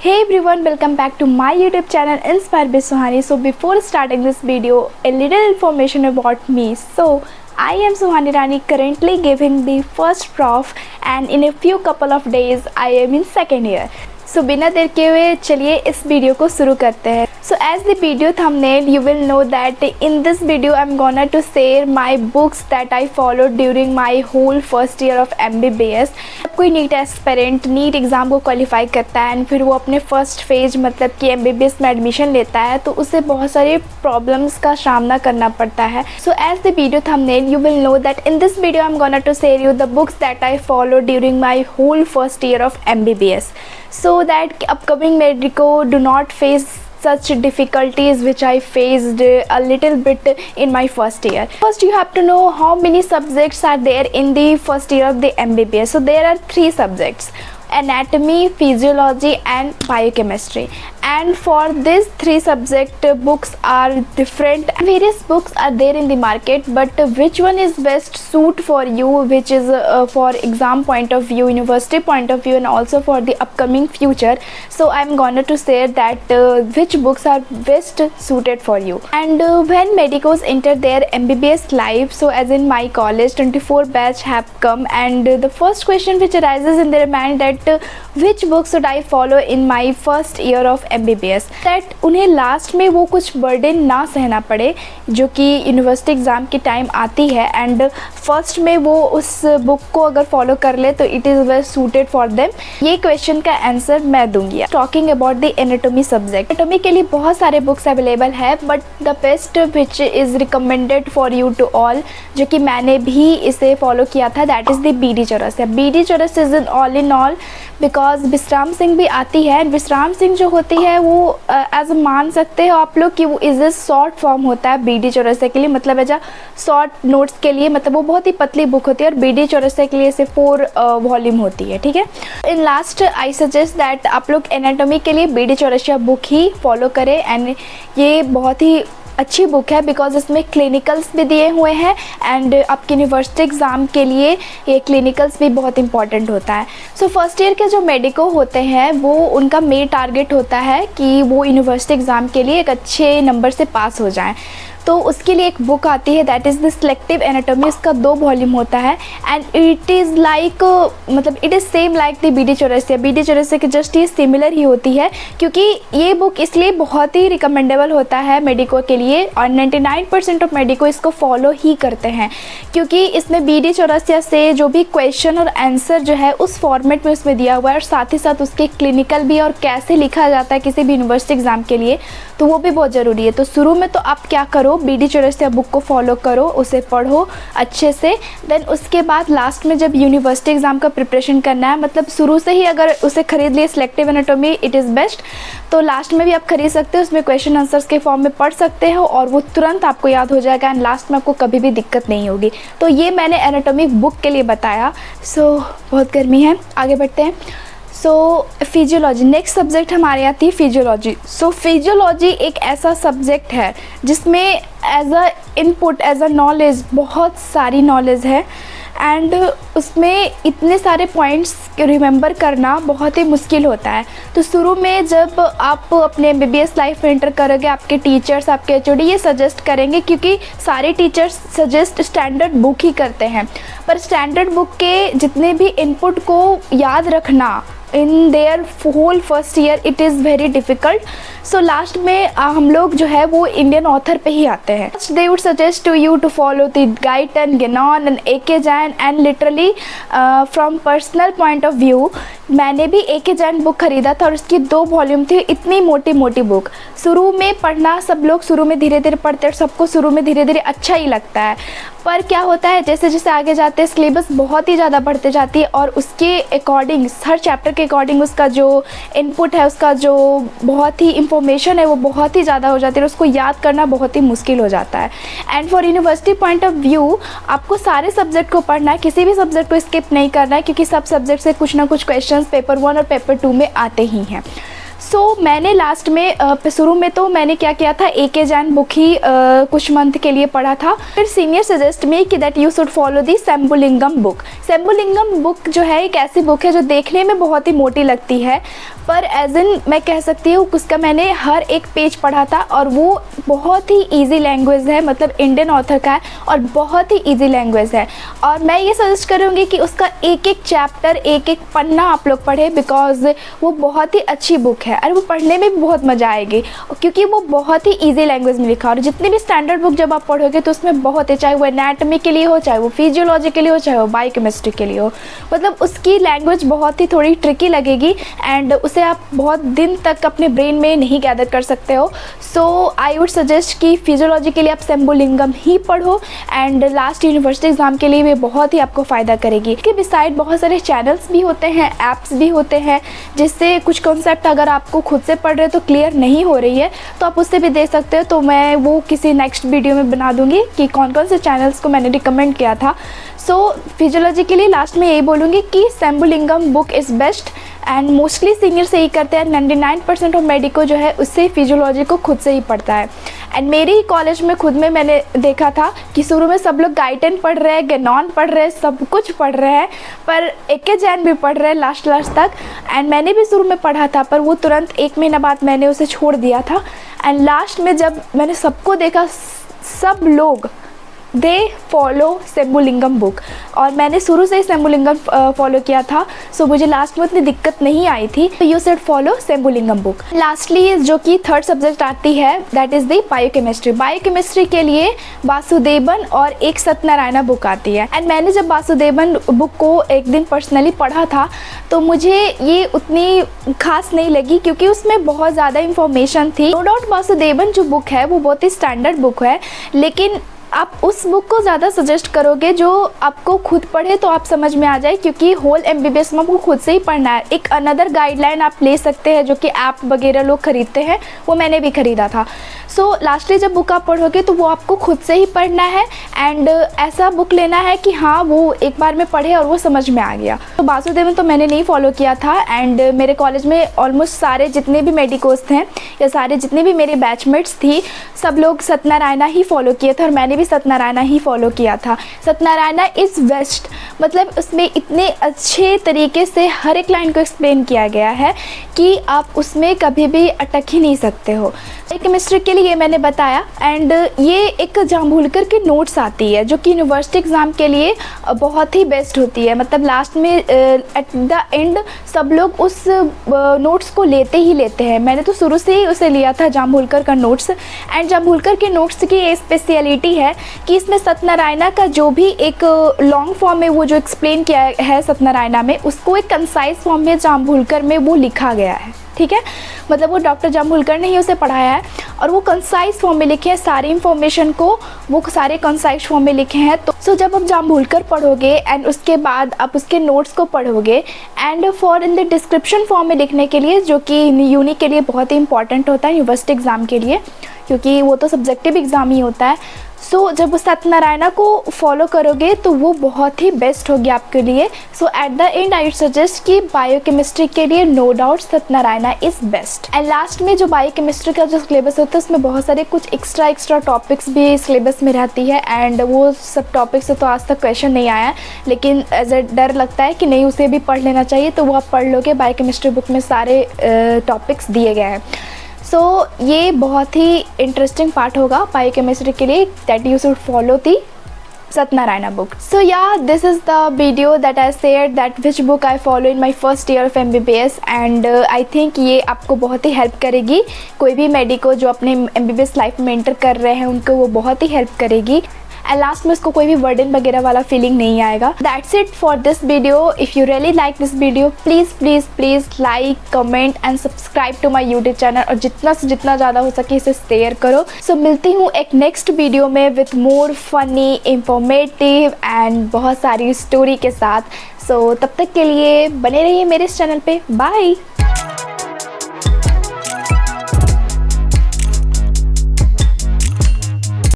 Hey everyone, welcome back to my YouTube channel Inspired by Suhani. So before starting this video, a little information about me. So I am Suhani Rani, currently giving the first prof, and in a few couple of days I am in second year. So बिना देर के हुए चलिए इस video को शुरू करते हैं. So as the video thumbnail, you will know that in this video I'm gonna to share my books that I followed during my whole first year of MBBS. कोई नीट एस्पिरेंट नीट एग्ज़ाम को qualify करता है and फिर वो अपने first phase मतलब कि MBBS में एडमिशन लेता है तो उसे बहुत सारे प्रॉब्लम्स का सामना करना पड़ता है. So as the video thumbnail you will know that in this video I am gonna to share you the books that I follow during my whole first year of MBBS so that upcoming medico do not face such difficulties which I faced a little bit in my first year. First you have to know how many subjects are there in the first year of the MBBS. So there are 3 subjects: anatomy, physiology and biochemistry. And for these 3 subject books are different. Various books are there in the market, but which one is best suit for you, which is for exam point of view, university point of view, and also for the upcoming future. So I'm gonna to say that which books are best suited for you. And when medicos enter their MBBS life, so as in my college 24 batch have come, and the first question which arises in their mind that which books should I follow in my first year of MBBS, that उन्हें last में वो कुछ burden ना सहना पड़े जो कि university exam के टाइम आती है, एंड फर्स्ट में वो उस बुक को अगर फॉलो कर ले तो it is well suited for them. ये क्वेश्चन का आंसर मैं दूंगी. Talking about the anatomy subject, anatomy के लिए बहुत सारे बुक्स अवेलेबल है, but the best which is recommended for you to all, जो कि मैंने भी इसे फॉलो किया था, that is the BD Chaurasia. BD Chaurasia is in all in all because Vishram Singh भी आती है. विश्राम सिंह जो होती है वो एज मान सकते हो आप लोग कि वो इज़ ए शॉर्ट फॉर्म होता है BD चौरसिया के लिए, मतलब एज अ शॉर्ट नोट्स के लिए, मतलब वो बहुत ही पतली बुक होती है, और BD चौरसिया के लिए इसे 4 वॉल्यूम होती है. ठीक है. In last I suggest that आप लोग एनाटॉमी के लिए BD चौरसिया बुक ही फॉलो करें, एंड ये बहुत ही अच्छी बुक है बिकॉज इसमें क्लिनिकल्स भी दिए हुए हैं, एंड आपके यूनिवर्सिटी एग्ज़ाम के लिए ये क्लिनिकल्स भी बहुत इंपॉर्टेंट होता है. सो फर्स्ट ईयर के जो मेडिको होते हैं वो उनका मेन टारगेट होता है कि वो यूनिवर्सिटी एग्ज़ाम के लिए एक अच्छे नंबर से पास हो जाएं. तो उसके लिए एक बुक आती है that is the selective anatomy. इसका 2 वॉल्यूम होता है, एंड इट इज़ लाइक मतलब it is same like the BD Chaurasia. BD Chaurasia की जस्ट ये सिमिलर ही होती है, क्योंकि ये बुक इसलिए बहुत ही रिकमेंडेबल होता है मेडिको के लिए, और 99% ऑफ मेडिको इसको फॉलो ही करते हैं, क्योंकि इसमें BD चौरसिया से जो भी क्वेश्चन और आंसर जो है उस फॉर्मेट में उसमें दिया हुआ है, और साथ ही साथ उसके क्लिनिकल भी और कैसे लिखा जाता है किसी भी यूनिवर्सिटी एग्ज़ाम के लिए, तो वो भी बहुत ज़रूरी है. तो शुरू में तो आप क्या करो, BD चौरसिया बुक को फॉलो करो, उसे पढ़ो अच्छे से. देन उसके बाद लास्ट में जब यूनिवर्सिटी एग्ज़ाम का प्रिपरेशन करना है, मतलब शुरू से ही अगर उसे खरीद लिए selective anatomy, it is best. तो लास्ट में भी आप खरीद सकते हो, उसमें क्वेश्चन आंसर्स के फॉर्म में पढ़ सकते हो, और वो तुरंत आपको याद हो जाएगा, एंड लास्ट में आपको कभी भी दिक्कत नहीं होगी. तो ये मैंने एनाटॉमी बुक के लिए बताया. सो बहुत गर्मी है, आगे बढ़ते हैं. सो फिजियोलॉजी नेक्स्ट सब्जेक्ट हमारे आती है फिजियोलॉजी. सो फिजियोलॉजी एक ऐसा सब्जेक्ट है जिसमें as a input as a knowledge बहुत सारी नॉलेज है, एंड उसमें इतने सारे पॉइंट्स रिमेंबर करना बहुत ही मुश्किल होता है. तो शुरू में जब आप अपने MBBS लाइफ में एंटर करोगे, आपके टीचर्स, आपके HOD ये सजेस्ट करेंगे, क्योंकि सारे टीचर्स सजेस्ट स्टैंडर्ड बुक ही करते हैं, पर स्टैंडर्ड बुक के जितने भी इनपुट को याद रखना in their whole first year it is very difficult. So last में हम लोग जो है वो इंडियन ऑथर पे ही आते हैं. They would suggest to you to follow the Guyton, Ganong and AK Jain, and literally from personal point of view मैंने भी AK जैन बुक ख़रीदा था, और उसकी 2 वॉल्यूम थी. इतनी मोटी मोटी बुक शुरू में पढ़ना, सब लोग शुरू में धीरे धीरे पढ़ते हैं, सबको शुरू में धीरे धीरे अच्छा ही लगता है, पर क्या होता है जैसे जैसे आगे जाते हैं सिलेबस बहुत ही ज़्यादा बढ़ते जाती है, और उसके अकॉर्डिंग हर चैप्टर के अकॉर्डिंग उसका जो इनपुट है, उसका जो बहुत ही इंफॉर्मेशन है वो बहुत ही ज़्यादा हो जाती है, और उसको याद करना बहुत ही मुश्किल हो जाता है. And for university point of view आपको सारे सब्जेक्ट को पढ़ना है, किसी भी सब्जेक्ट को स्किप नहीं करना है, क्योंकि सब सब्जेक्ट से कुछ ना कुछ क्वेश्चन पेपर 1 और पेपर 2 में आते ही हैं. मैंने लास्ट में शुरू में तो मैंने क्या किया था, AK जैन बुक ही कुछ मंथ के लिए पढ़ा था. फिर सीनियर सजेस्ट मी कि that you should follow the Sembulingam book. Sembulingam book जो है एक ऐसी बुक है जो देखने में बहुत ही मोटी लगती है, पर एज इन मैं कह सकती हूँ उसका मैंने हर एक पेज पढ़ा था और वो बहुत ही ईजी लैंग्वेज है, मतलब इंडियन ऑथर का है और बहुत ही ईजी लैंग्वेज है। और मैं ये सजेस्ट करूँगी कि उसका एक एक चैप्टर, एक एक पन्ना आप लोग पढ़ें, बिकॉज वो बहुत ही अच्छी बुक है और वो पढ़ने में भी बहुत मज़ा आएगी, क्योंकि वो बहुत ही ईजी लैंग्वेज में लिखा। और जितनी भी स्टैंडर्ड बुक जब आप पढ़ोगे तो उसमें बहुत है, चाहे वो एनाटॉमी के लिए हो, चाहे वो फिजियोलॉजी के लिए हो, चाहे वो बायोकेमिस्ट्री के लिए हो, मतलब उसकी लैंग्वेज बहुत ही थोड़ी ट्रिकी लगेगी एंड उसे आप बहुत दिन तक अपने ब्रेन में नहीं गैदर कर सकते हो। सो आई वुड सजेस्ट कि फिजियोलॉजी के लिए आप शंभुलिंगम ही पढ़ो एंड लास्ट यूनिवर्सिटी एग्जाम के लिए भी बहुत ही आपको फ़ायदा करेगी। कि बिसाइड बहुत सारे चैनल्स भी होते हैं, ऐप्स भी होते हैं, जिससे कुछ कॉन्सेप्ट अगर आपको खुद से पढ़ रहे हो तो क्लियर नहीं हो रही है तो आप उससे भी दे सकते हो। तो मैं वो किसी नेक्स्ट वीडियो में बना दूंगी कि कौन कौन से चैनल्स को मैंने रिकमेंड किया था। सो फिजियोलॉजी के लिए लास्ट में यही बोलूँगी कि Sembulingam book is best and mostly senior से ही करते हैं। 99% ऑफ मेडिको जो है उससे फिजियोलॉजी को खुद से ही पढ़ता है। एंड मेरे ही कॉलेज में खुद में मैंने देखा था कि शुरू में सब लोग गाइटेन पढ़ रहे हैं, गैनॉन पढ़ रहे हैं, सब कुछ पढ़ रहे हैं, पर एके जैन भी पढ़ रहे हैं लास्ट तक। एंड मैंने भी शुरू में पढ़ा था पर वो तुरंत 1 महीना बाद मैंने उसे छोड़ दिया था। एंड लास्ट में जब मैंने सबको देखा, सब लोग दे फॉलो शंभुलिंगम बुक और मैंने शुरू से ही शंभुलिंगम फॉलो किया था, सो मुझे लास्ट में उतनी दिक्कत नहीं आई थी। तो you should follow Sembulingam book. Lastly जो कि थर्ड सब्जेक्ट आती है that is the biochemistry. Biochemistry के लिए वासुदेवन और एक सत्यनारायणा बुक आती है। एंड मैंने जब वासुदेवन बुक को एक दिन पर्सनली पढ़ा था तो मुझे ये उतनी खास नहीं लगी, क्योंकि उसमें बहुत ज़्यादा इंफॉर्मेशन थी। नो डाउट वासुदेवन जो बुक है वो बहुत ही स्टैंडर्ड बुक है, लेकिन आप उस बुक को ज़्यादा सजेस्ट करोगे जो आपको खुद पढ़े तो आप समझ में आ जाए, क्योंकि होल MBBS में आपको खुद से ही पढ़ना है। एक अनदर गाइडलाइन आप ले सकते हैं जो कि ऐप वगैरह लोग खरीदते हैं, वो मैंने भी खरीदा था। सो लास्टली जब बुक आप पढ़ोगे तो वो आपको खुद से ही पढ़ना है एंड ऐसा बुक लेना है कि हाँ वो एक बार में पढ़े और वो समझ में आ गया। तो वासुदेवन तो मैंने नहीं फॉलो किया था एंड मेरे कॉलेज में ऑलमोस्ट सारे जितने भी मेडिकोस थे या सारे जितने भी मेरे बैचमेट्स थी, सब लोग सत्यनारायणा ही फॉलो किए थे और मैंने भी सत्यनारायणा ही फॉलो किया था। सत्यनारायणा इज़ बेस्ट, मतलब उसमें इतने अच्छे तरीके से हर एक लाइन को एक्सप्लेन किया गया है कि आप उसमें कभी भी अटक ही नहीं सकते हो। केमिस्ट्री के लिए मैंने बताया एंड ये एक जाम्भुलकर की नोट्स आती है जो कि यूनिवर्सिटी एग्ज़ाम के लिए बहुत ही बेस्ट होती है। मतलब लास्ट में एट द एंड सब लोग उस नोट्स को लेते ही लेते हैं। मैंने तो शुरू से ही उसे लिया था जाम्भुलकर का नोट्स। एंड जाम्भुलकर के नोट्स की ये स्पेशलिटी है कि इसमें सत्यनारायणा का जो भी एक लॉन्ग फॉर्म में वो जो एक्सप्लेन किया है सत्यनारायणा में, उसको एक कंसाइज फॉर्म में जाम्भुलकर में वो लिखा गया है। ठीक है, मतलब वो डॉक्टर जाम्भुलकर ने ही उसे पढ़ाया है और वो कंसाइज फॉर्म में लिखे हैं सारी इन्फॉर्मेशन को, वो सारे कंसाइज फॉर्म में लिखे हैं। तो जब आप जाम्भुलकर पढ़ोगे एंड उसके बाद आप उसके नोट्स को पढ़ोगे and for in the description form में लिखने के लिए, जो कि यूनी के लिए बहुत ही इंपॉर्टेंट होता है यूनिवर्सिटी एग्ज़ाम के लिए, क्योंकि वो तो सब्जेक्टिव एग्ज़ाम ही होता है। सो जब सत्यनारायणा को फॉलो करोगे तो वो बहुत ही बेस्ट होगी आपके लिए। So at the end I suggest कि बायोकेमिस्ट्री के लिए no doubt Satyanarayana is best. And last में जो बायोकेमिस्ट्री का जो सिलेबस होता है उसमें बहुत सारे कुछ एक्स्ट्रा टॉपिक्स भी सिलेबस में रहती है एंड वो सब टॉपिक्स से तो आज तक क्वेश्चन नहीं आया है, लेकिन एज ए डर लगता है कि नहीं उसे भी पढ़ लेना चाहिए, तो वो आप पढ़ लोगे। बायोकेमिस्ट्री बुक में सारे टॉपिक्स दिए गए हैं। सो ये बहुत ही इंटरेस्टिंग पार्ट होगा बायोकेमिस्ट्री के लिए, that you should follow the Satnarayana book. So yeah, this is the video that I shared that which book I follow in my first year of MBBS and I think ये आपको बहुत ही help करेगी। कोई भी medico जो अपने MBBS life में enter कर रहे हैं उनको वो बहुत ही हेल्प करेगी एंड लास्ट में उसको कोई भी वर्डन वगैरह वाला फीलिंग नहीं आएगा। That's it for this video. If you really like this video please like, comment and subscribe to my YouTube channel और जितना से जितना ज़्यादा हो सके इसे शेयर करो। सो मिलती हूँ एक नेक्स्ट वीडियो में with more funny, informative and बहुत सारी स्टोरी के साथ। सो तब तक के लिए बने रहिए मेरे इस चैनल पे। बाय।